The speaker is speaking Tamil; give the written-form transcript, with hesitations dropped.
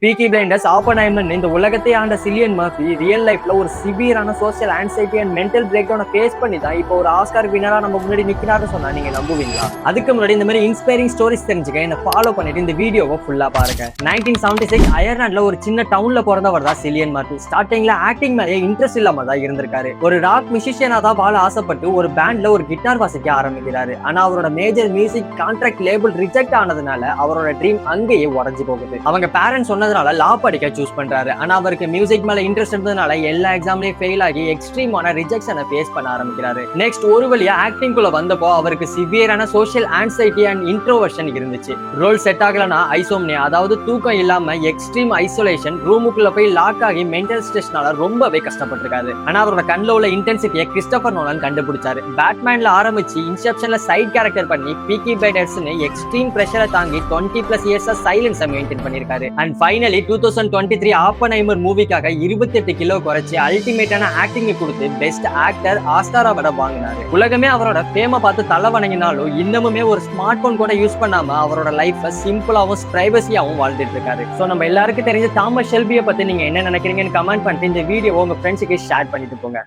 பீக்கி பிளைண்டர்ஸ், ஆப்பன்ஹைமர் இந்த உலகத்தை ஆண்ட சிலியன் மர்ஃபி ரியல் லைஃப்ல ஒரு சிவியரான சோசியல் ஆன்சைட்டி அண்ட் மென்டல் பிரேக் டவுனை ஃபேஸ் பண்ணி தான் இப்போ ஒரு ஆஸ்கார் வினரா நம்ம முன்னாடி நிக்கிறாருன்னு சொன்னா நீங்க நம்புவீங்களா? அதுக்கு முன்னாடி இந்த மாதிரி இன்ஸ்பைரிங் ஸ்டோரிஸ் தெரிஞ்சுக்க என்ன ஃபாலோ பண்ணிட்டு இந்த வீடியோவை ஃபுல்லா பாருங்க. 1976 அயர்லாந்துல ஒரு சின்ன டவுன்ல பிறந்தவர் தான் சிலியன் மர்ஃபி. ஸ்டார்டிங்ல ஆக்டிங் மேலே இன்ட்ரெஸ்ட் இல்லாம தான் இருந்திருக்காரு. ஒரு ராக் மியூசிஷியனா தான் வாழ ஆசைப்பட்டு ஒரு பேண்ட்ல ஒரு கிட்டார் வாசிக்க ஆரம்பிக்கிறாரு. ஆனா அவரோட major music contract label reject ஆனதுனால அவரோட ட்ரீம் அங்கேயே உடஞ்சு போகுது. அவங்க பேரண்ட்ஸ் சொன்னதுனால லா படிக்க சூஸ் பண்றாரு. ஆனா அவருக்கு மியூசிக் மேல இன்ட்ரெஸ்ட் இருந்ததுனால எல்லா எக்ஸாம்லயும் ஃபெயில் ஆகி எக்ஸ்ட்ரீமான ரிஜெக்ஷனை ஃபேஸ் பண்ண ஆரம்பிக்கிறாரு. நெக்ஸ்ட் ஒரு வழியா ஆக்டிங் குள்ள வந்தப்போ அவருக்கு சிவியரான சோஷியல் ஆன்சைட்டி அண்ட் இன்ட்ரோவர்ஷன் இருந்துச்சு. ரோல் செட் ஆகலனா ஐசோம்னியா, அதாவது தூக்கம் இல்லாம எக்ஸ்ட்ரீம் ஐசோலேஷன், ரூமுக்குள்ள போய் லாக் ஆகி மென்டல் ஸ்ட்ரெஸ்னால ரொம்பவே கஷ்டப்பட்டிருக்காரு. ஆனா அவரோட கண்ணுல உள்ள இன்டென்சிட்டியை கிறிஸ்டோபர் நோலன் கண்டுபிடிச்சாரு. பேட்மேன்ல ஆரம்பிச்சு இன்செப்ஷன்ல சைட் கேரக்டர் பண்ணி பீக்கி பிளைண்டர்ஸ்னு எக்ஸ்ட்ரீம் பிரஷரை தாங்கி 20+ இயர்ஸா சைலன்ஸை மெயின்டைன் பண்ணிருக்காரு. அண்ட் ஃபைனலி 2023 ஆப்பன்ஹைமர் மூவிக்காக 28 கிலோ குறைச்சு அல்டிமேட்டான ஆக்டிங் கொடுத்து பெஸ்ட் ஆக்டர் ஆஸ்கார் அவார்டை வாங்கினாரு. உலகமே அவரோட ஃபேமை பார்த்து தலை வணங்கினாலும் இன்னமுமே ஒரு ஸ்மார்ட் போன் கூட யூஸ் பண்ணாம அவரோட லைஃபை சிம்பிளாவும் பிரைவசியாவும் வாழ்ந்துட்டு இருக்காரு. ஸோ நம்ம எல்லாருக்கும் தெரிஞ்ச தாமஸ் ஷெல்பியை பத்தி நீங்க என்ன நினைக்கிறீங்கன்னு கமெண்ட் பண்ணிட்டு இந்த வீடியோ உங்க ஃப்ரெண்ட்ஸுக்கு ஷேர் பண்ணிட்டு போங்க.